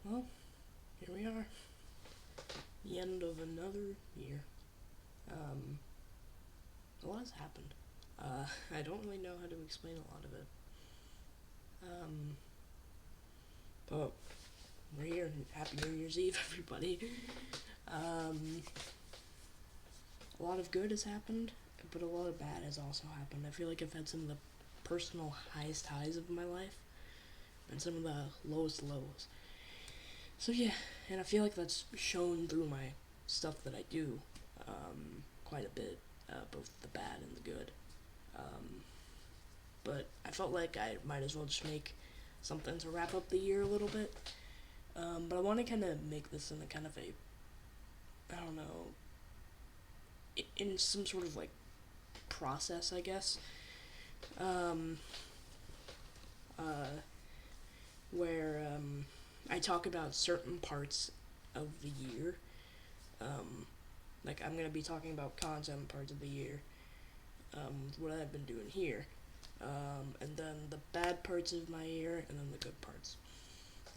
Well, here we are. The end of another year. Um, a lot has happened. I don't really know how to explain a lot of it. Um, but we're here. Happy New Year's Eve, everybody. Um, a lot of good has happened, but a lot of bad has also happened. I feel like I've had some of the personal highest highs of my life and some of the lowest lows. So yeah, and I feel like that's shown through my stuff that I do quite a bit, both the bad and the good. Um, but I felt like I might as well just make something to wrap up the year a little bit. But I want to kind of make this in a kind of a, I don't know, in some sort of like process, I guess. Um, uh, where I talk about certain parts of the year. Um, like I'm gonna be talking about content parts of the year, what I've been doing here, and then the bad parts of my year, and then the good parts.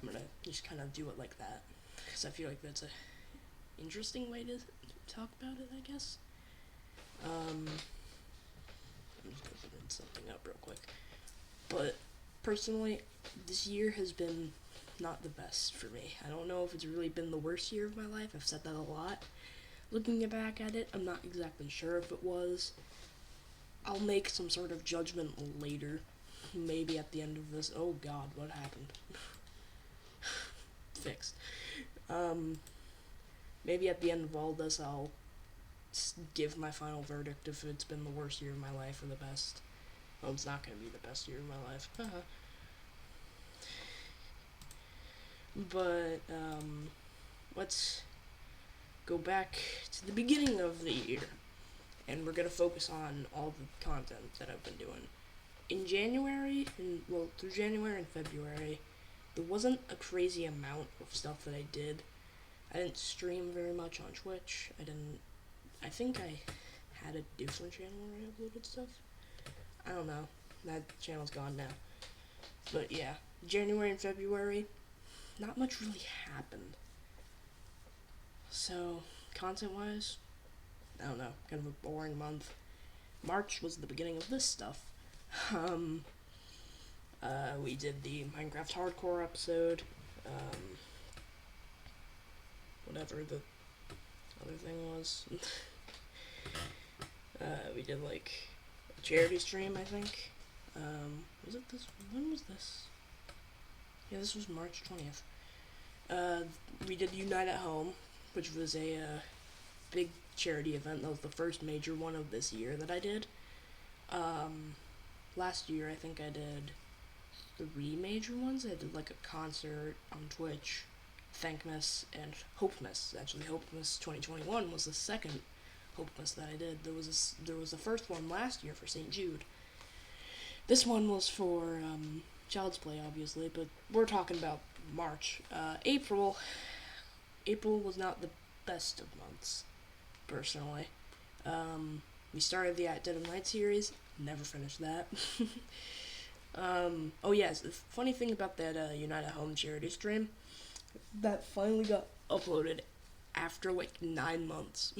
I'm gonna just kind of do it like that, because I feel like that's a interesting way to talk about it, I guess. I'm just gonna open something up real quick. But personally, this year has been not the best for me. I don't know if it's really been the worst year of my life. I've said that a lot. Looking back at it, I'm not exactly sure if it was. I'll make some sort of judgment later. Maybe at the end of this. Oh god, what happened? Fixed. Um, maybe at the end of all this, I'll give my final verdict if it's been the worst year of my life or the best. Well, it's not gonna be the best year of my life. But, let's go back to the beginning of the year. And we're gonna focus on all the content that I've been doing. In January, through January and February, there wasn't a crazy amount of stuff that I did. I didn't stream very much on Twitch. I think I had a different channel where I uploaded stuff. I don't know. That channel's gone now. But yeah, January and February, not much really happened. So, content-wise, I don't know, kind of a boring month. March was the beginning of this stuff. Um, we did the Minecraft Hardcore episode, whatever the other thing was. We did like a charity stream, I think. Was it this? When was this? Yeah, this was March 20th. We did Unite at Home, which was a big charity event. That was the first major one of this year that I did. Last year, I think I did 3 major ones. I did like a concert on Twitch, Thankmas, and Hopemas. Actually, Hopemas 2021 was the second Hopemas that I did. There was the first one last year for St. Jude. This one was for Child's Play, obviously, but we're talking about March. April was not the best of months, personally. We started the At Dead of Night series, never finished that. Oh yes, the funny thing about that Unite at Home charity stream, that finally got uploaded after like 9 months.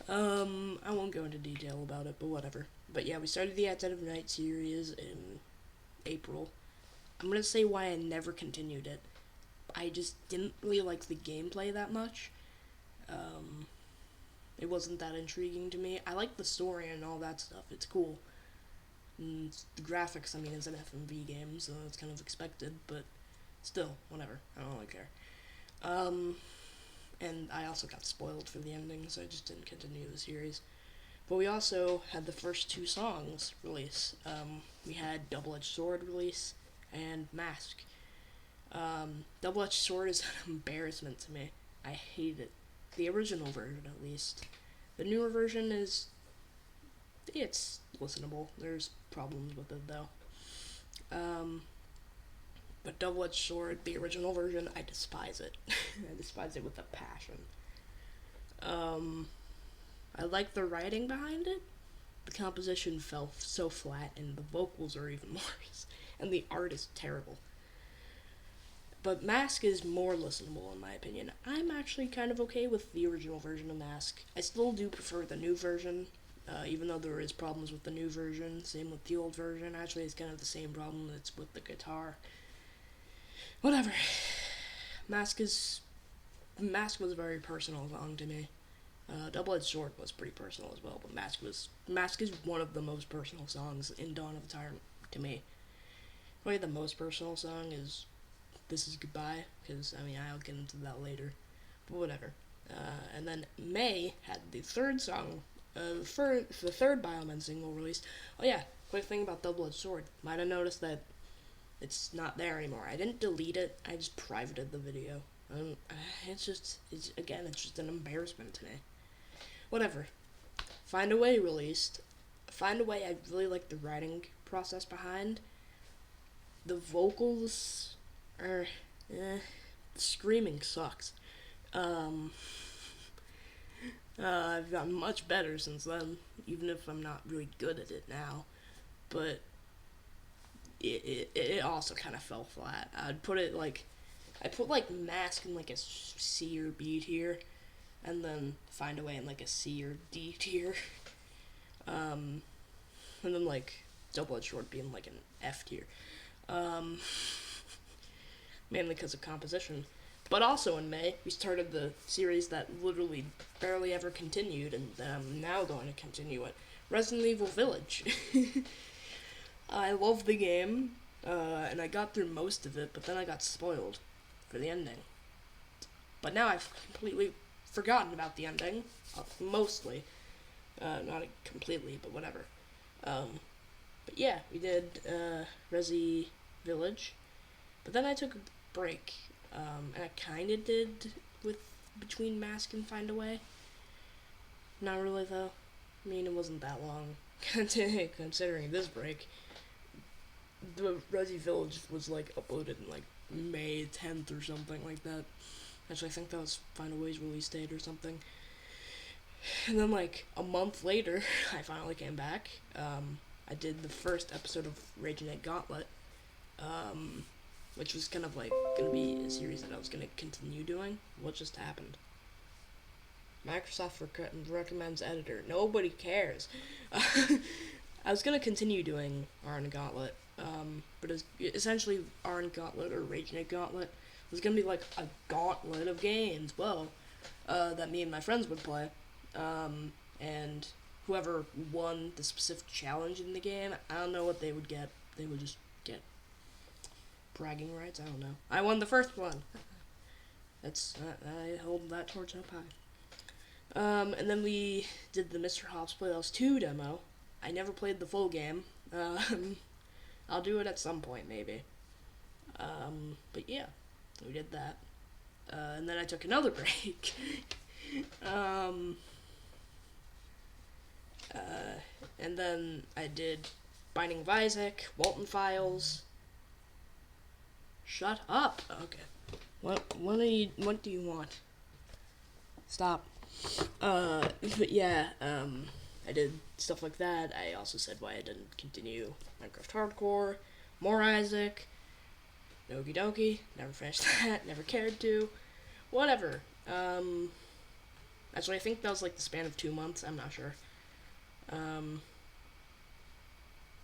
I won't go into detail about it, but whatever. But yeah, we started the At Dead of Night series in April. I'm gonna say why I never continued it. I just didn't really like the gameplay that much. It wasn't that intriguing to me. I like the story and all that stuff. It's cool. And the graphics, I mean, it's an FMV game, so it's kind of expected, but still, whatever. I don't really care. And I also got spoiled for the ending, so I just didn't continue the series. But we also had the first 2 songs release. We had Double Edged Sword release and Mask. Double Edged Sword is an embarrassment to me. I hate it. The original version, at least. The newer version it's listenable. There's problems with it, though. But Double Edged Sword, the original version, I despise it. I despise it with a passion. I like the writing behind it. The composition fell so flat, and the vocals are even worse. And the art is terrible. But Mask is more listenable in my opinion. I'm actually kind of okay with the original version of Mask. I still do prefer the new version, even though there is problems with the new version. Same with the old version. Actually, it's kind of the same problem. It's with the guitar. Whatever. Mask is Mask was a very personal song to me. Double-Edged Sword was pretty personal as well, but Mask is one of the most personal songs in Dawn of the Tyrant to me. Probably the most personal song is This Is Goodbye, because I mean I'll get into that later, but whatever. And then May had the third song, for the third Bioman single released. Oh yeah, quick thing about Double-Edged Sword. Might have noticed that it's not there anymore. I didn't delete it. I just privated the video. It's just an embarrassment to me. Whatever. Find a Way released. Find a Way, I really like the writing process behind. The vocals are, the screaming sucks. I've gotten much better since then, even if I'm not really good at it now. But it also kind of fell flat. I put like Mask in like a C or B tier, and then Find a Way in like a C or D tier. And then like Double-Edged Sword being like an F tier. Mainly because of composition. But also in May, we started the series that literally barely ever continued, and I'm now going to continue it. Resident Evil Village. I love the game, and I got through most of it, but then I got spoiled for the ending. But now I've completely forgotten about the ending, mostly. Not completely, but whatever. But yeah, we did Resi Village, but then I took a break, and I kinda did with between Mask and Find a Way. Not really though. I mean, it wasn't that long, considering this break. The Resi Village was like uploaded in like May 10th or something like that. Actually, I think that was Find a Way's release date or something. And then like a month later, I finally came back. I did the first episode of Ragenade Gauntlet, which was kind of like gonna be a series that I was gonna continue doing. What just happened? Microsoft recommends editor. Nobody cares. I was gonna continue doing Iron Gauntlet, but it's essentially Iron Gauntlet or Ragenade Gauntlet. It was gonna be like a gauntlet of games, that me and my friends would play, and whoever won the specific challenge in the game, I don't know what they would get. They would just get bragging rights. I don't know. I won the first one. I hold that torch up high. And then we did the Mr. Hobbs Playhouse 2 demo. I never played the full game. I'll do it at some point, maybe. But yeah, we did that. And then I took another break. And then I did Binding of Isaac, Walton Files. Shut up. Okay. What do you want? Stop. But yeah, I did stuff like that. I also said why I didn't continue Minecraft Hardcore, more Isaac, Okie dokie, never finished that, never cared to, whatever. Actually, I think that was like the span of 2 months, I'm not sure.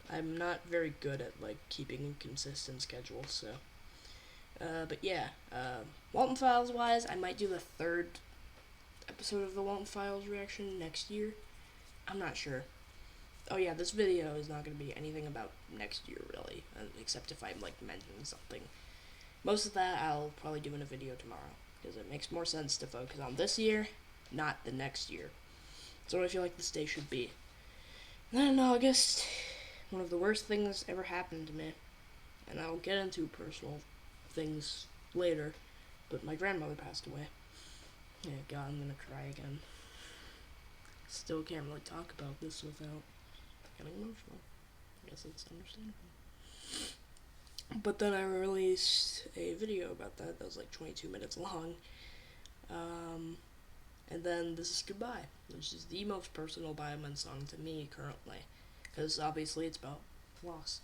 I'm not very good at like keeping a consistent schedule, so. But yeah, Walton Files wise, I might do the third episode of the Walton Files reaction next year. I'm not sure. Oh yeah, this video is not going to be anything about next year really, except if I'm like mentioning something. Most of that I'll probably do in a video tomorrow, because it makes more sense to focus on this year, not the next year. That's what I feel like this day should be. Then in August, one of the worst things ever happened to me, and I'll get into personal things later, but my grandmother passed away. Yeah, God, I'm gonna cry again. Still can't really talk about this without getting emotional. I guess it's understandable. But then I released a video about that was like 22 minutes long. And then This Is Goodbye, which is the most personal Bioman song to me currently, because obviously it's about loss.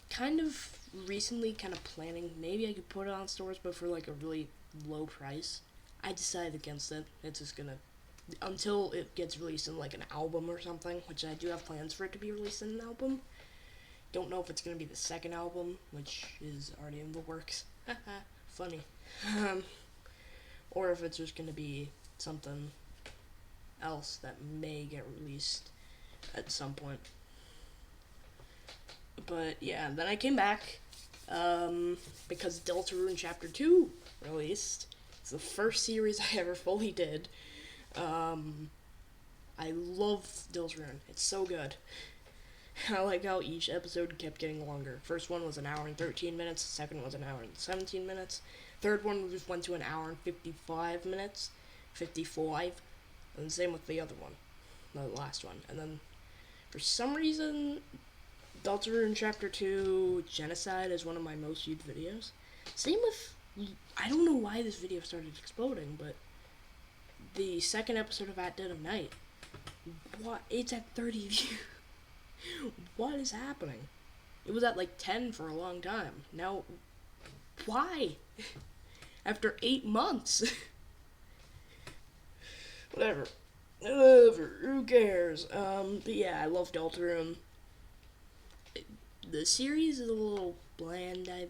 kind of recently kind of planning maybe I could put it on stores, but for like a really low price. I decided against it. It's just gonna until it gets released in like an album or something, which I do have plans for it to be released in an album. Don't know if it's gonna be the second album, which is already in the works. Funny. Um, or if it's just gonna be something else that may get released at some point. But yeah, then I came back because Deltarune Chapter 2 released. It's the first series I ever fully did. I love Deltarune. It's so good. I like how each episode kept getting longer. First one was an hour and 13 minutes. Second was an hour and 17 minutes. Third one just went to an hour and 55 minutes. 55. And same with the other one. The last one. And then, for some reason, Deltarune Chapter 2 Genocide is one of my most viewed videos. Same with... I don't know why this video started exploding, but the second episode of At Dead of Night, what? It's at 30 views. What is happening? It was at like 10 for a long time. Now, why? After 8 months. Whatever. Who cares? But yeah, I love Deltarune. The series is a little bland, I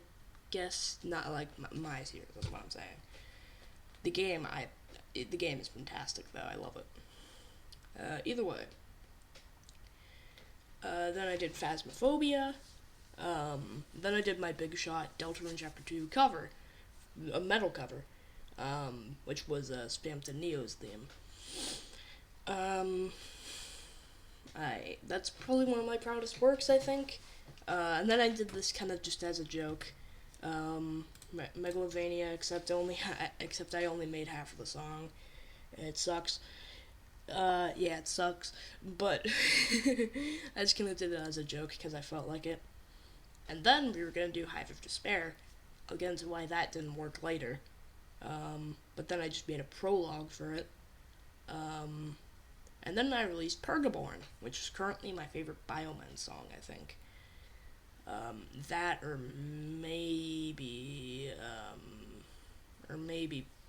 guess. Not like my series, that's what I'm saying. The game is fantastic, though. I love it. Either way. Then I did Phasmophobia. Then I did my Big Shot Deltarune Chapter 2 cover. A metal cover. Which was Spamton Neo's theme. That's probably one of my proudest works, I think. And then I did this kind of just as a joke. Megalovania, except I only made half of the song. It sucks. Yeah, it sucks. But I just kind of did it as a joke because I felt like it. And then we were going to do Hive of Despair. I'll get into why that didn't work later. But then I just made a prologue for it. And then I released Purgaborn, which is currently my favorite Bioman song, I think. That or maybe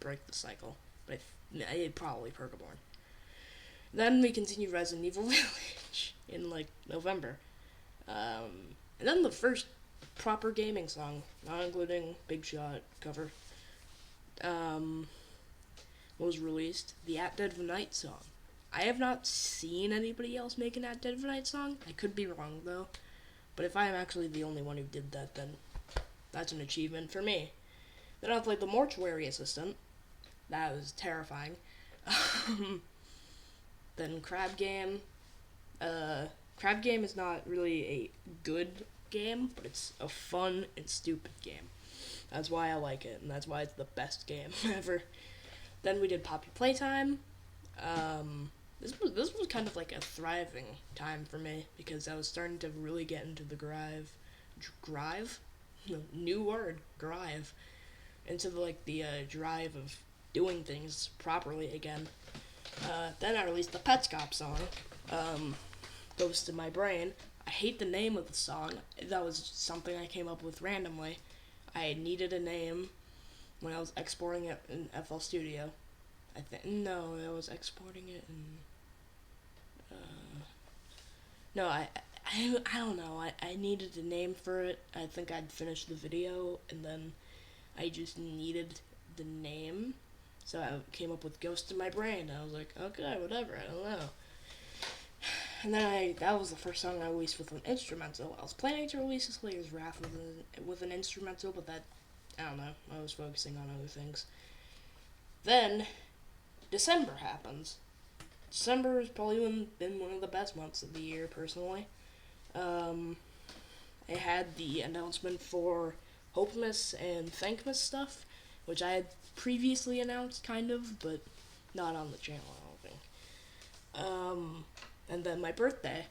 Break the Cycle, but I'd probably Purgaborn. Then we continued Resident Evil Village in like November, and then the first proper gaming song, not including Big Shot cover, was released, the At Dead of Night song. I have not seen anybody else make an At Dead of Night song. I could be wrong though. But if I am actually the only one who did that, then that's an achievement for me. Then I played the Mortuary Assistant. That was terrifying. Then Crab Game. Crab Game is not really a good game, but it's a fun and stupid game. That's why I like it, and that's why it's the best game ever. Then we did Poppy Playtime. This was kind of like a thriving time for me because I was starting to really get into the grive, no, new word, grive, into the drive of doing things properly again. Then I released the Petscop song, Ghost in My Brain. I hate the name of the song. That was something I came up with randomly. I needed a name when I was exporting it in FL Studio. I was exporting it in... I don't know. I needed a name for it. I think I'd finished the video, and then I just needed the name. So I came up with Ghost in My Brain. I was like, okay, whatever, I don't know. And then that was the first song I released with an instrumental. I was planning to release Slayer's Wrath with an instrumental, but I don't know. I was focusing on other things. Then December happens. December has probably been one of the best months of the year, personally. I had the announcement for Hopemas and Thankmas stuff, which I had previously announced, kind of, but not on the channel, I don't think. And then my birthday.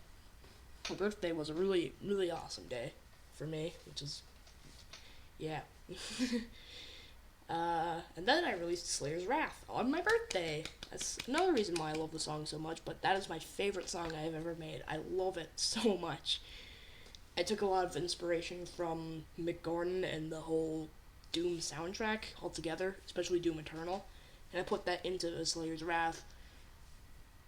My birthday was a really, really awesome day for me, which is, yeah. And then I released Slayer's Wrath on my birthday. That's another reason why I love the song so much, but that is my favorite song I've ever made. I love it so much. I took a lot of inspiration from Mick Gordon and the whole Doom soundtrack altogether, especially Doom Eternal, and I put that into Slayer's Wrath.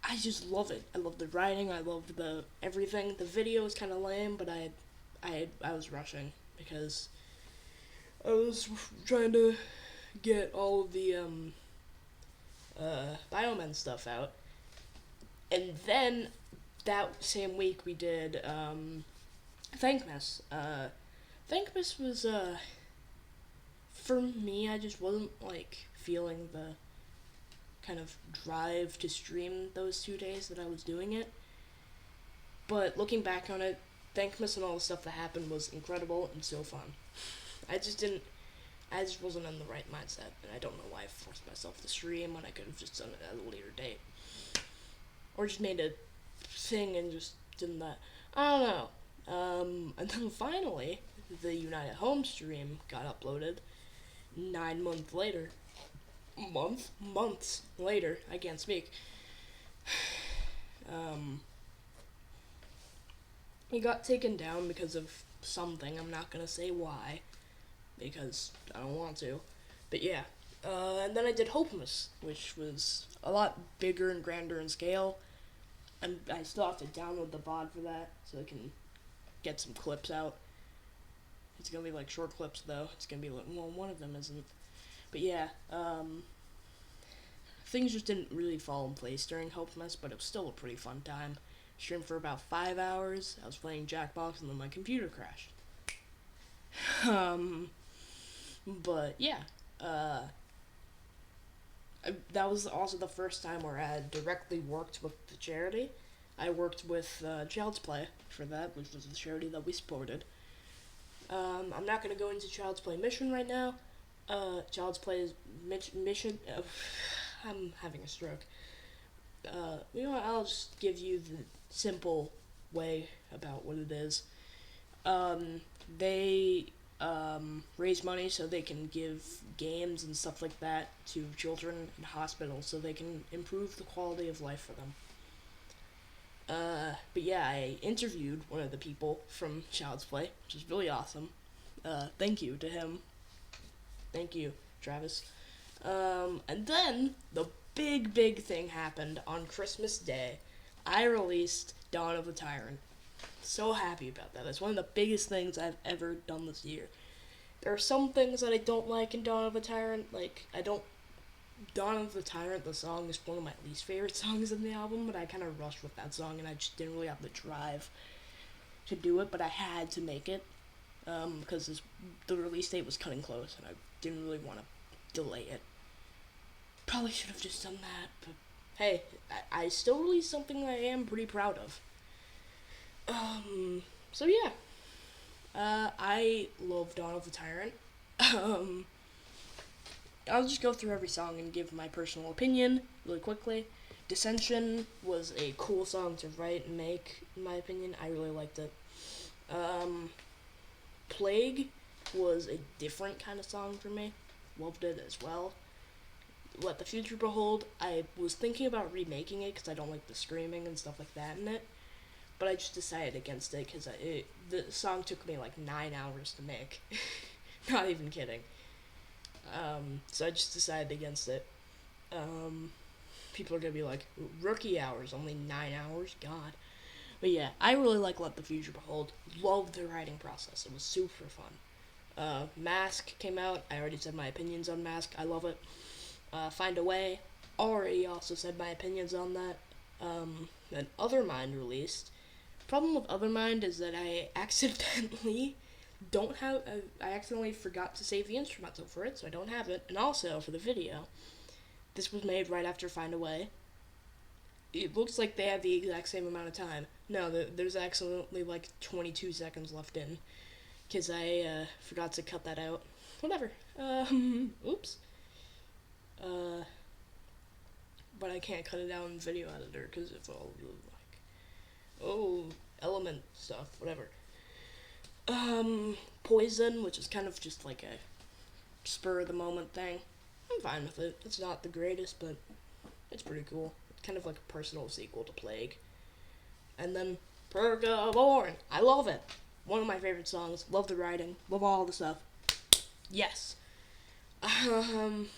I just love it. I love the writing. I love the everything. The video is kind of lame, but I was rushing because I was trying to get all of the Bioman stuff out, and then that same week we did Thankmas. Thankmas was for me. I just wasn't like feeling the kind of drive to stream those 2 days that I was doing it. But looking back on it, Thankmas and all the stuff that happened was incredible and so fun. I just didn't. I just wasn't in the right mindset, and I don't know why I forced myself to stream when I could have just done it at a later date, or just made a thing and just did that. I don't know. And then finally, the United Home stream got uploaded 9 months later. Months later, I can't speak. It got taken down because of something. I'm not gonna say why, because I don't want to. But yeah. And then I did Hopemas, which was a lot bigger and grander in scale. And I still have to download the VOD for that, so I can get some clips out. It's gonna be like short clips though. It's gonna be like, well, one of them isn't. But yeah, things just didn't really fall in place during Hopemas, but it was still a pretty fun time. Streamed for about 5 hours. I was playing Jackbox and then my computer crashed. But yeah, that was also the first time where I had directly worked with the charity. I worked with Child's Play for that, which was the charity that we supported. I'm not going to go into Child's Play mission right now. Child's Play's mission... I'm having a stroke. You know what, I'll just give you the simple way about what it is. They raise money so they can give games and stuff like that to children in hospitals so they can improve the quality of life for them. But yeah, I interviewed one of the people from Child's Play, which is really awesome. Thank you to him. Thank you, Travis. And then the big thing happened on Christmas Day. I released Dawn of the Tyrant. So happy about that. It's one of the biggest things I've ever done this year. There are some things that I don't like in Dawn of the Tyrant. Dawn of the Tyrant, the song, is one of my least favorite songs in the album, but I kind of rushed with that song, and I just didn't really have the drive to do it, but I had to make it, because the release date was cutting close, and I didn't really want to delay it. Probably should have just done that, but hey, I still released something that I am pretty proud of. So yeah. I love Dawn of the Tyrant. I'll just go through every song and give my personal opinion really quickly. Dissension was a cool song to write and make, in my opinion. I really liked it. Plague was a different kind of song for me. Loved it as well. Let the Future Behold, I was thinking about remaking it because I don't like the screaming and stuff like that in it. But I just decided against it because the song took me like 9 hours to make. Not even kidding. So I just decided against it. People are going to be like, rookie hours, only 9 hours? God. But yeah, I really like Let the Future Behold. Loved the writing process. It was super fun. Mask came out. I already said my opinions on Mask. I love it. Find a Way. Already also said my opinions on that. Then Othermind released. Problem with Othermind is that I accidentally forgot to save the instrumental for it, so I don't have it. And also, for the video, this was made right after Find a Way. It looks like they have the exact same amount of time. No, there's accidentally like 22 seconds left in, because I forgot to cut that out. Whatever. Oops. But I can't cut it out in Video Editor, because if all element stuff, whatever. Poison, which is kind of just like a spur of the moment thing. I'm fine with it. It's not the greatest, but it's pretty cool. It's kind of like a personal sequel to Plague. And then Purgaborn. I love it. One of my favorite songs. Love the writing. Love all the stuff. Yes. Um,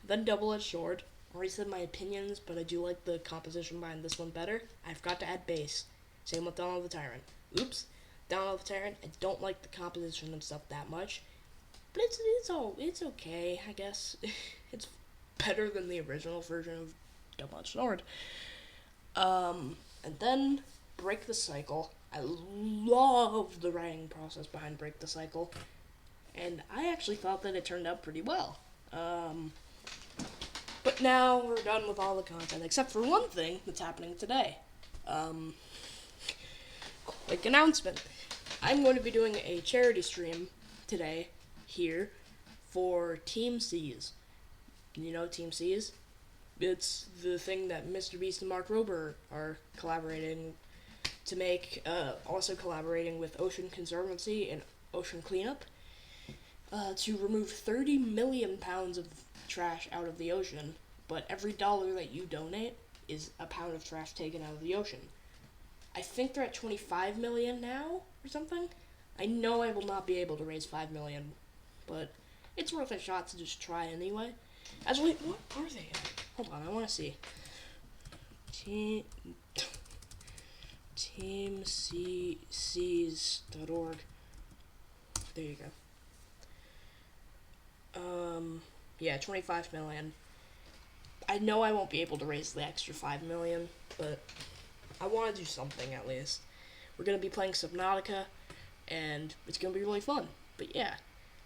then Double-Edged Sword. Already said my opinions, but I do like the composition behind this one better. I forgot to add bass. Same with Dawn of the Tyrant. Oops. Dawn of the Tyrant, I don't like the composition and stuff that much. But it's okay, I guess. It's better than the original version of Double-Edged Sword. And then Break the Cycle. I love the writing process behind Break the Cycle. And I actually thought that it turned out pretty well. But now we're done with all the content, except for one thing that's happening today. Quick announcement. I'm going to be doing a charity stream today here for Team C's. You know Team C's? It's the thing that Mr. Beast and Mark Rober are collaborating to make, also collaborating with Ocean Conservancy and Ocean Cleanup, to remove 30 million pounds of trash out of the ocean, but every dollar that you donate is a pound of trash taken out of the ocean. I think they're at 25 million now, or something. I know I will not be able to raise 5 million, but it's worth a shot to just try anyway. Actually, what are they at? Hold on, I want to see. TeamCCs.org. There you go. Yeah, 25 million. I know I won't be able to raise the extra 5 million, but I want to do something at least. We're going to be playing Subnautica, and it's going to be really fun. But yeah,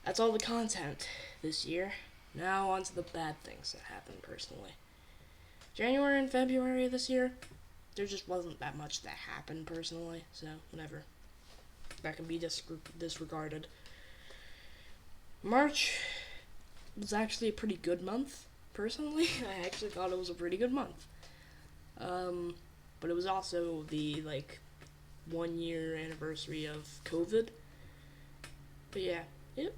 that's all the content this year. Now on to the bad things that happened personally. January and February this year, there just wasn't that much that happened personally, so whatever. That can be disregarded. March was actually a pretty good month, personally. I actually thought it was a pretty good month. But it was also the, 1 year anniversary of COVID. But yeah, it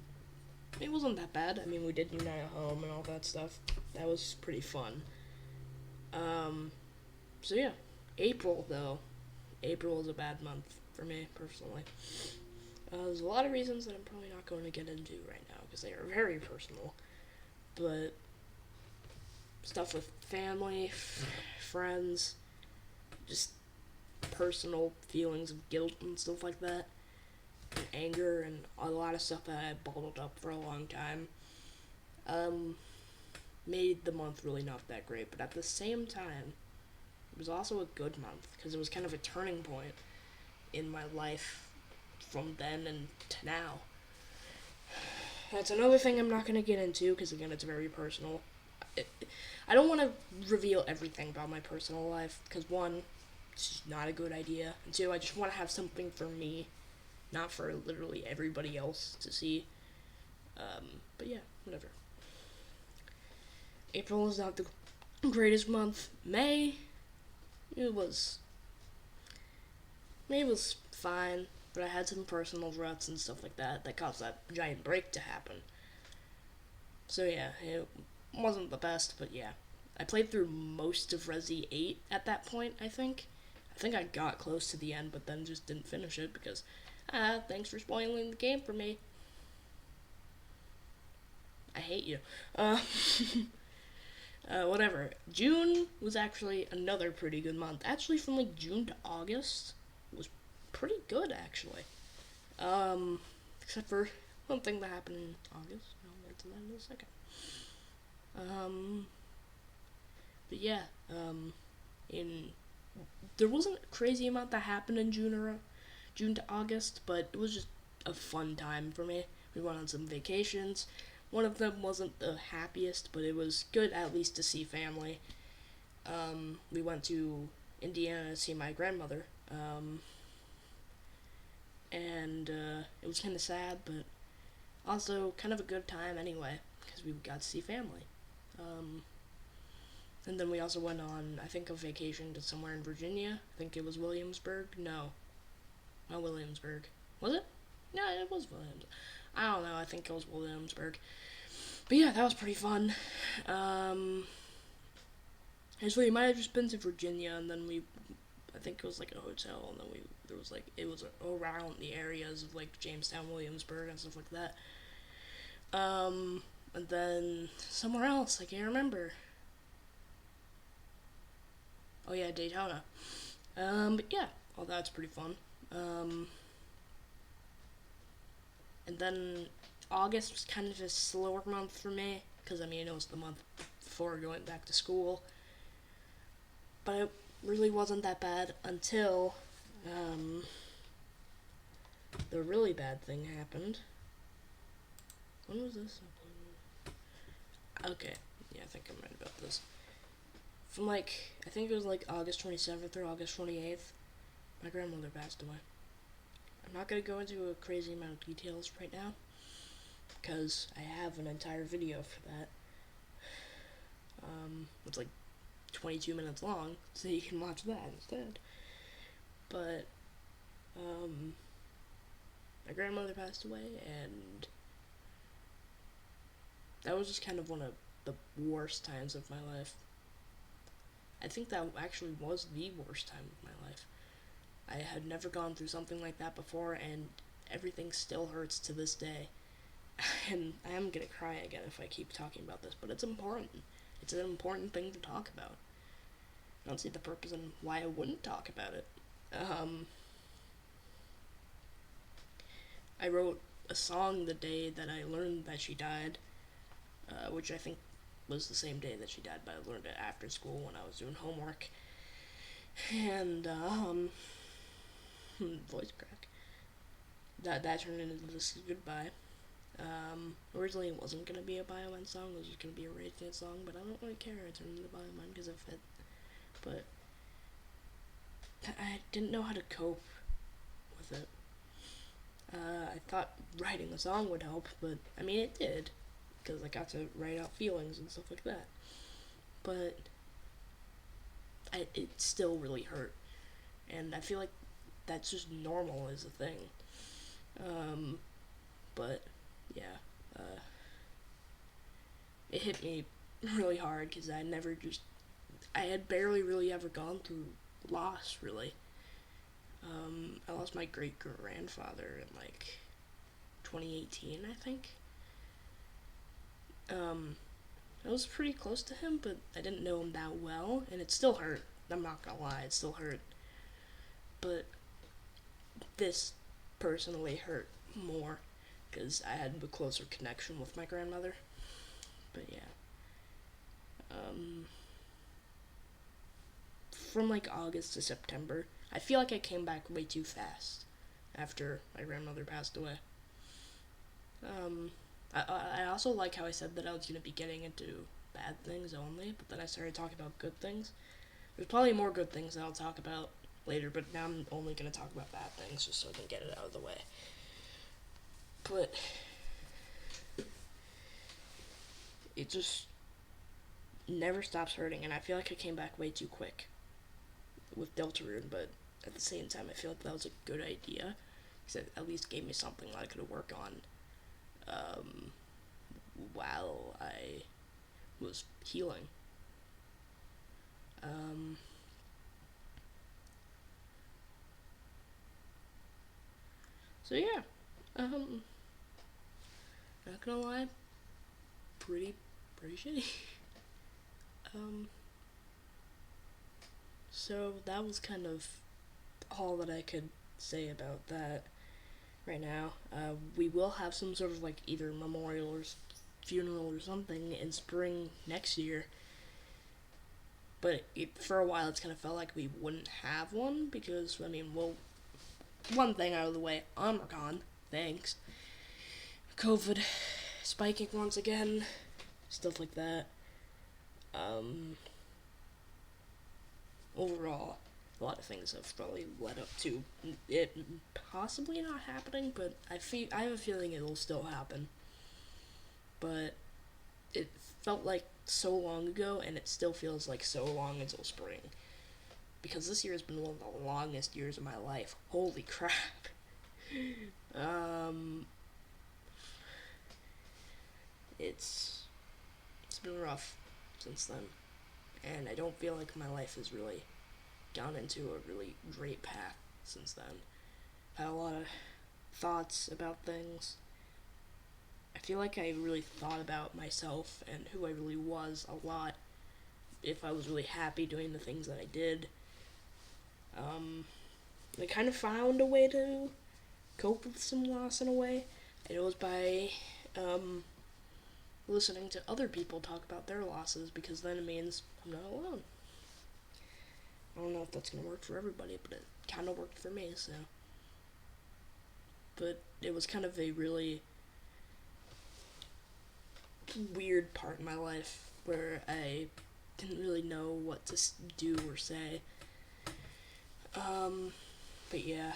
wasn't that bad. I mean, we did Unite at Home and all that stuff. That was pretty fun. So yeah, April, though. April is a bad month for me, personally. There's a lot of reasons that I'm probably not going to get into right now, because they are very personal. But stuff with family, friends, just personal feelings of guilt and stuff like that, and anger, and a lot of stuff that I bottled up for a long time, made the month really not that great. But at the same time, it was also a good month, because it was kind of a turning point in my life from then and to now. That's another thing I'm not going to get into, because again, it's very personal. I don't want to reveal everything about my personal life, because one, it's just not a good idea, and two, I just want to have something for me, not for literally everybody else to see. But yeah, whatever. April is not the greatest month. May was fine, but I had some personal ruts and stuff like that caused that giant break to happen. So yeah, it wasn't the best, but yeah. I played through most of Resi 8 at that point, I think. I think I got close to the end, but then just didn't finish it because, thanks for spoiling the game for me. I hate you. Whatever. June was actually another pretty good month. Actually, from June to August was pretty good, actually. Except for one thing that happened in August. I'll get to that in a second. But yeah, there wasn't a crazy amount that happened in June to August, but it was just a fun time for me. We went on some vacations. One of them wasn't the happiest, but it was good at least to see family. We went to Indiana to see my grandmother, and it was kind of sad, but also kind of a good time anyway, because we got to see family. And then we also went on, I think, a vacation to somewhere in Virginia. I think it was Williamsburg. No, not Williamsburg. Was it? No, it was Williamsburg. I don't know. I think it was Williamsburg. But yeah, that was pretty fun. Actually, it might have just been to Virginia, and then we I think it was like a hotel, and then it was around the areas of like Jamestown, Williamsburg, and stuff like that. And then somewhere else, I can't remember. Oh yeah, Daytona. But yeah, all that's pretty fun. Um, and then August was kind of a slower month for me because I mean it was the month before going back to school, but it really wasn't that bad until um, the really bad thing happened. When was this? Okay, yeah, I think I'm right about this. From like, I think it was like August 27th or August 28th, my grandmother passed away. I'm not gonna go into a crazy amount of details right now, because I have an entire video for that. It's like 22 minutes long, so you can watch that instead. But, my grandmother passed away, and that was just kind of one of the worst times of my life. I think that actually was the worst time of my life. I had never gone through something like that before, and everything still hurts to this day. And I am gonna cry again if I keep talking about this, but it's important. It's an important thing to talk about. I don't see the purpose in why I wouldn't talk about it. Um, I wrote a song the day that I learned that she died, which I think was the same day that she died, but I learned it after school when I was doing homework. And voice crack. That turned into this goodbye. Originally it wasn't gonna be a Bioman song, it was just gonna be a Ragenade song, but I don't really care. It turned into Bioman because of it. But I didn't know how to cope with it. I thought writing a song would help, but I mean it did, because I got to write out feelings and stuff like that. But it still really hurt, and I feel like that's just normal as a thing. But yeah, it hit me really hard because I had barely really ever gone through loss, really. I lost my great grandfather in like 2018, I think. I was pretty close to him, but I didn't know him that well, and it still hurt. I'm not gonna lie, it still hurt. But this personally hurt more because I had a closer connection with my grandmother. But yeah. Um, from like August to September, I feel like I came back way too fast after my grandmother passed away. Um, I also like how I said that I was going to be getting into bad things only, but then I started talking about good things. There's probably more good things that I'll talk about later, but now I'm only going to talk about bad things just so I can get it out of the way. But it just never stops hurting, and I feel like I came back way too quick with Deltarune, but at the same time, I feel like that was a good idea because it at least gave me something that I could work on while I was healing. Um, so yeah, not gonna lie, pretty shitty. Um, so that was kind of all that I could say about that right now. We will have some sort of like either memorial or funeral or something in spring next year. But for a while, it's kind of felt like we wouldn't have one because, I mean, well, one thing out of the way, Omicron, thanks. COVID spiking once again, stuff like that. Um, Overall, a lot of things have probably led up to it possibly not happening, but I have a feeling it'll still happen. But it felt like so long ago, and it still feels like so long until spring. Because this year has been one of the longest years of my life. Holy crap. um, it's been rough since then, and I don't feel like my life is really gone into a really great path since then. Had a lot of thoughts about things. I feel like I really thought about myself and who I really was a lot. If I was really happy doing the things that I did. I kind of found a way to cope with some loss in a way. And it was by listening to other people talk about their losses, because then it means I'm not alone. I don't know if that's going to work for everybody, but it kind of worked for me, so. But it was kind of a really weird part in my life where I didn't really know what to do or say. But yeah,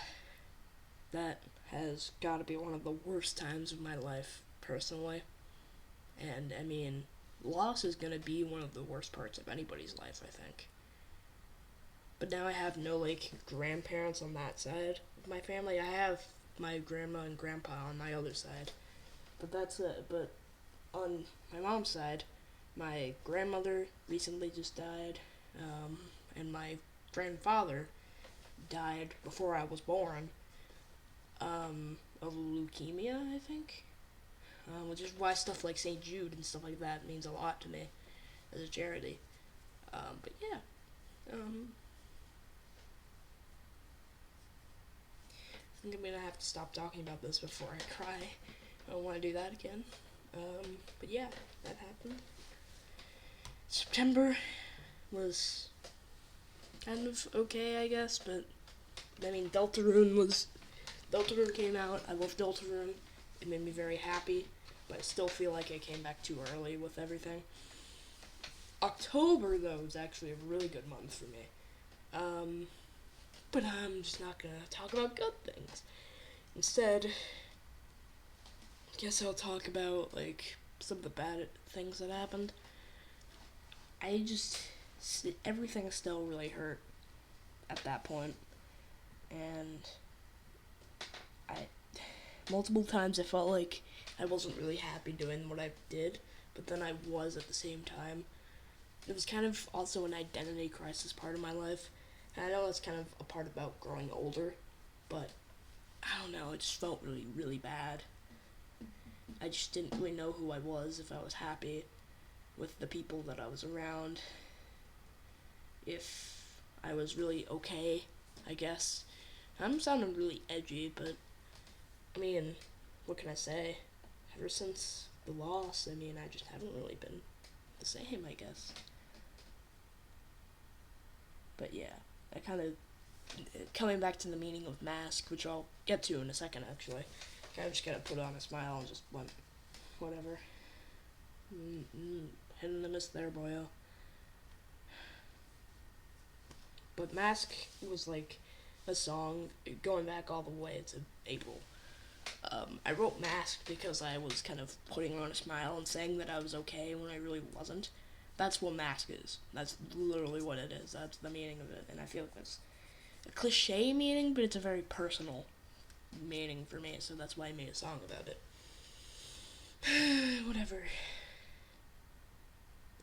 that has got to be one of the worst times of my life, personally. And, I mean, loss is going to be one of the worst parts of anybody's life, I think. But now I have no, like, grandparents on that side of my family. I have my grandma and grandpa on my other side. But that's it. But on my mom's side, my grandmother recently just died, and my grandfather died before I was born, of leukemia, I think. Which is why stuff like St. Jude and stuff like that means a lot to me as a charity. But yeah, I think I'm gonna have to stop talking about this before I cry. I don't want to do that again. But yeah, that happened. September was kind of okay, I guess, but I mean, Deltarune came out. I love Deltarune. It made me very happy, but I still feel like I came back too early with everything. October, though, was actually a really good month for me. But I'm just not gonna talk about good things. Instead, I guess I'll talk about, like, some of the bad things that happened. Everything still really hurt at that point. And multiple times I felt like I wasn't really happy doing what I did, but then I was at the same time. It was kind of also an identity crisis part of my life, and I know that's kind of a part about growing older, but I don't know, it just felt really, really bad. I just didn't really know who I was, if I was happy with the people that I was around, if I was really okay, I guess. I'm sounding really edgy, but I mean, what can I say? Ever since the loss, I mean, I just haven't really been the same, I guess. But yeah, I kind of, coming back to the meaning of mask, which I'll get to in a second, actually. I just gotta put on a smile and just went, whatever. Hitting the miss there, boyo. But Mask was like a song going back all the way to April. I wrote Mask because I was kind of putting on a smile and saying that I was okay when I really wasn't. That's what Mask is. That's literally what it is. That's the meaning of it. And I feel like that's a cliche meaning, but it's a very personal meaning for me, so that's why I made a song about it. Whatever.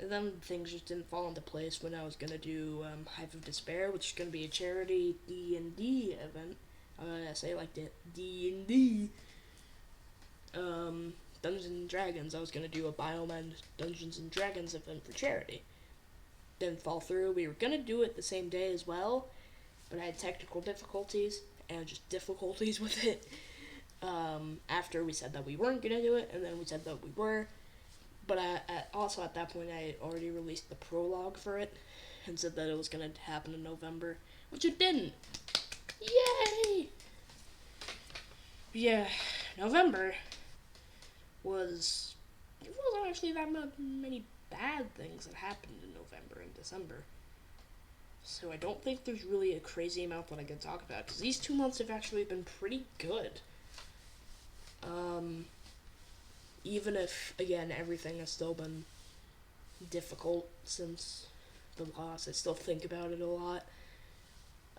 And then things just didn't fall into place when I was gonna do Hive of Despair, which is gonna be a charity D&D event. I say like the D&D. Dungeons and Dragons. I was gonna do a Biomed Dungeons and Dragons event for charity. Didn't fall through. We were gonna do it the same day as well, but I had technical difficulties and just difficulties with it. After we said that we weren't gonna do it, and then we said that we were. But also at that point, I had already released the prologue for it and said that it was going to happen in November, which it didn't. Yay! Yeah, November was... There wasn't actually that many bad things that happened in November and December. So I don't think there's really a crazy amount that I can talk about, because these 2 months have actually been pretty good. Even if, again, everything has still been difficult since the loss, I still think about it a lot.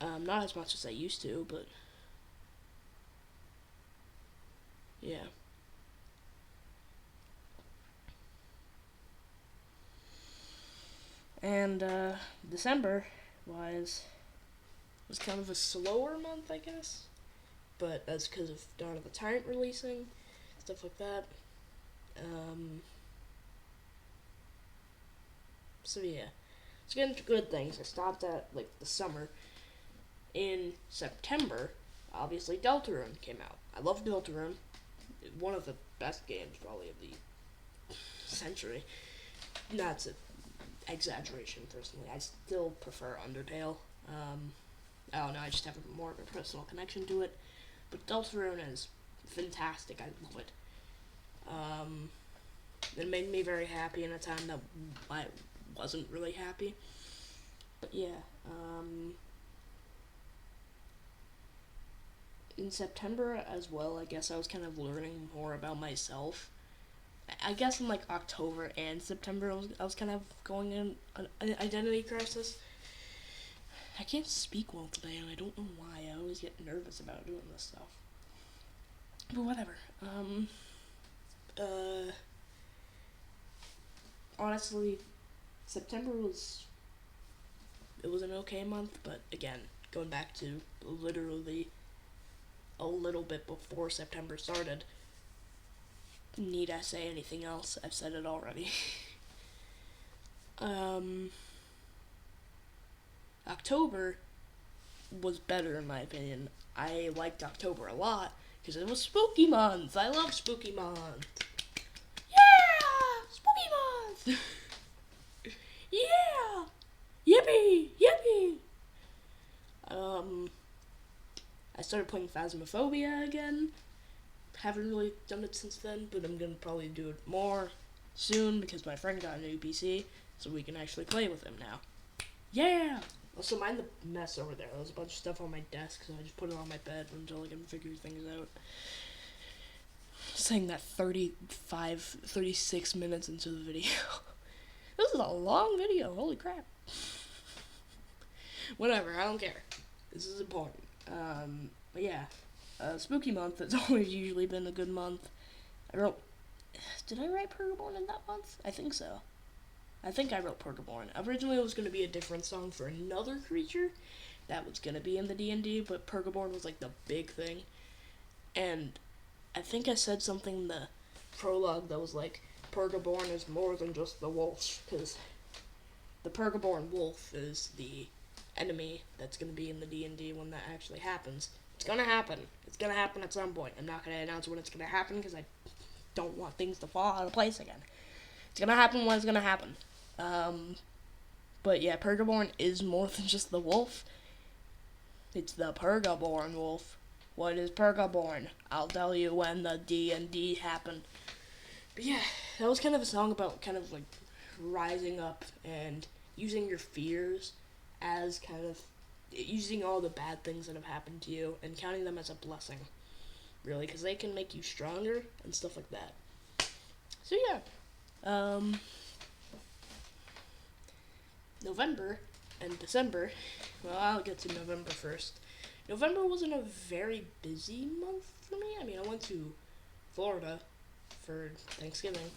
Not as much as I used to, but yeah. And December-wise, was kind of a slower month, I guess. But that's because of Dawn of the Tyrant releasing, stuff like that. So yeah, let's get into good things. I stopped at like the summer. In September, obviously Deltarune came out. I love Deltarune. One of the best games probably of the century. That's an exaggeration, personally. I still prefer Undertale. I don't know, I just have more of a personal connection to it. But Deltarune is fantastic. I love it. It made me very happy in a time that I wasn't really happy. But yeah, in September as well, I guess I was kind of learning more about myself. I guess in like October and September, I was kind of going in an identity crisis. I can't speak well today, and I don't know why. I always get nervous about doing this stuff. But whatever. Honestly, September was an okay month, but again, going back to literally a little bit before September started. Need I say anything else? I've said it already. October was better in my opinion. I liked October a lot because it was spooky month. I love spooky month. Yeah! Spooky month! Yeah! Yippee! Yippee! I started playing Phasmophobia again. Haven't really done it since then, but I'm gonna probably do it more soon because my friend got a new PC, so we can actually play with him now. Yeah! Also, mind the mess over there. There's a bunch of stuff on my desk, so I just put it on my bed until I can figure things out. Saying that 36 minutes into the video. This is a long video, holy crap. Whatever, I don't care. This is important. But yeah. Spooky month has always usually been a good month. Did I write Purgaborn in that month? I think so. I think I wrote Purgaborn. Originally it was going to be a different song for another creature that was going to be in the D&D, but Purgaborn was like the big thing. And I think I said something in the prologue that was like, Purgaborn is more than just the wolf, because the Purgaborn wolf is the enemy that's going to be in the D&D when that actually happens. It's gonna happen. It's gonna happen at some point. I'm not gonna announce when it's gonna happen because I don't want things to fall out of place again. It's gonna happen when it's gonna happen. But yeah, Purgaborn is more than just the wolf. It's the Purgaborn wolf. What is Purgaborn? I'll tell you when the D&D happened. But yeah, that was kind of a song about kind of like rising up and using your fears as kind of using all the bad things that have happened to you and counting them as a blessing, really, because they can make you stronger and stuff like that. So yeah, November and December, well, I'll get to November first. November wasn't a very busy month for me. I mean, I went to Florida for Thanksgiving,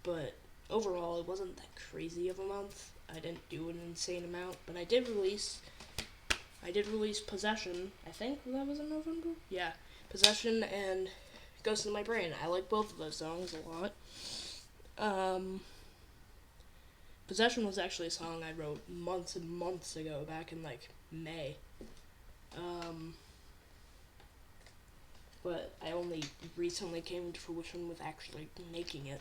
but overall it wasn't that crazy of a month. I didn't do an insane amount, but I did release Possession. I think that was in November. Yeah, Possession and Ghost in My Brain. I like both of those songs a lot. Possession was actually a song I wrote months and months ago, back in like May. But I only recently came to fruition with actually making it,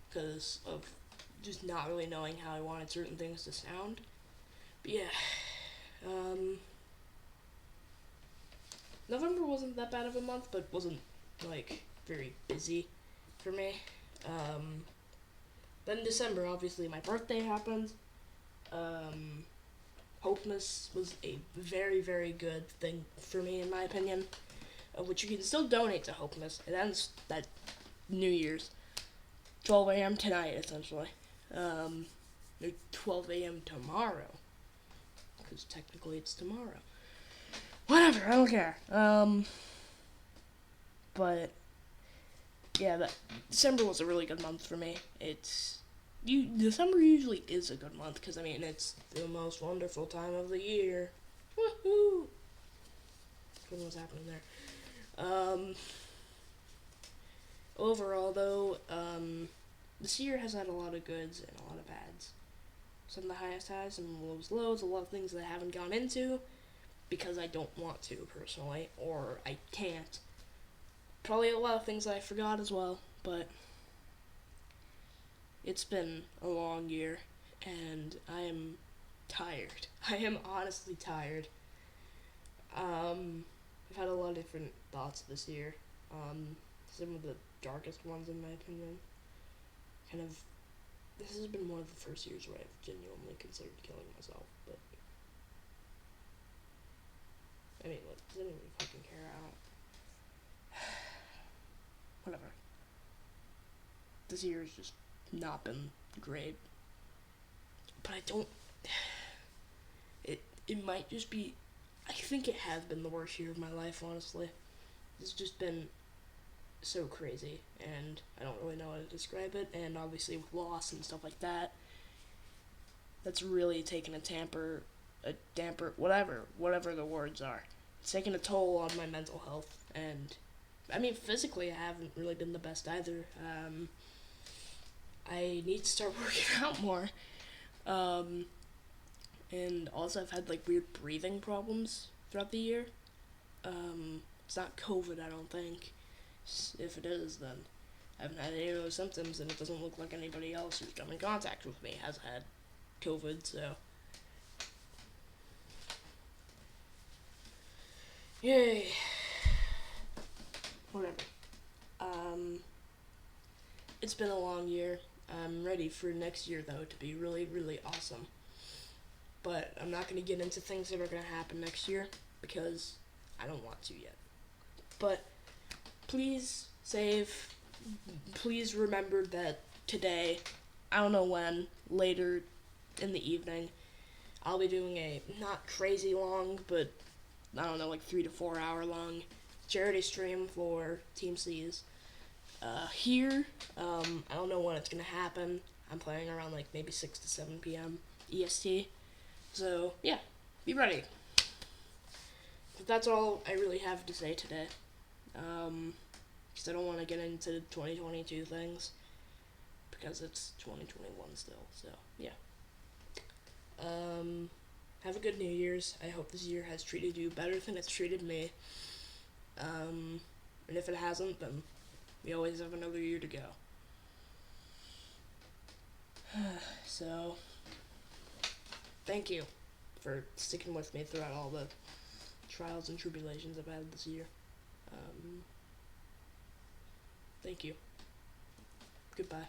because of just not really knowing how I wanted certain things to sound. But yeah. November wasn't that bad of a month, but wasn't, like, very busy for me. Then December, obviously, my birthday happened. Hopeness was a very, very good thing for me, in my opinion, which you can still donate to Hopeness. It ends at New Year's, 12 a.m. tonight, essentially. Or 12 a.m. tomorrow. Because technically it's tomorrow. Whatever, I don't care. But yeah, December was a really good month for me. December usually is a good month because I mean it's the most wonderful time of the year. Woohoo! Don't know what's happening there. Overall, though, this year has had a lot of goods and a lot of bads. Some of the highest highs, some of the lowest lows, a lot of things that I haven't gone into because I don't want to, personally, or I can't. Probably a lot of things that I forgot as well, but it's been a long year, and I am tired. I am honestly tired. I've had a lot of different thoughts this year. Some of the darkest ones, in my opinion. Kind of, this has been one of the first years where I've genuinely considered killing myself, but I mean, like, does anyone fucking care? I don't. Whatever. This year has just not been great, but I don't. It might just be. I think it has been the worst year of my life, honestly. It's just been so crazy, and I don't really know how to describe it, and obviously with loss and stuff like that, that's really taken a damper, whatever the words are. It's taken a toll on my mental health, and, I mean, physically I haven't really been the best either. I need to start working out more, and also I've had, like, weird breathing problems throughout the year. It's not COVID, I don't think. If it is, then I haven't had any of those symptoms, and it doesn't look like anybody else who's come in contact with me has had COVID, so. Yay. Whatever. It's been a long year. I'm ready for next year, though, to be really, really awesome. But I'm not going to get into things that are going to happen next year, because I don't want to yet. But please save. Please remember that today, I don't know when, later in the evening, I'll be doing a not crazy long, but I don't know, like 3 to 4 hour long charity stream for Team C's. Here, I don't know when it's gonna happen. I'm planning around like maybe 6 to 7 p.m. EST. So yeah, be ready. But that's all I really have to say today. Because I don't want to get into 2022 things, because it's 2021 still, so, yeah. Have a good New Year's. I hope this year has treated you better than it's treated me. And if it hasn't, then we always have another year to go. So, thank you for sticking with me throughout all the trials and tribulations I've had this year. Thank you. Goodbye.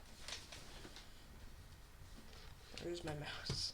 Where's my mouse?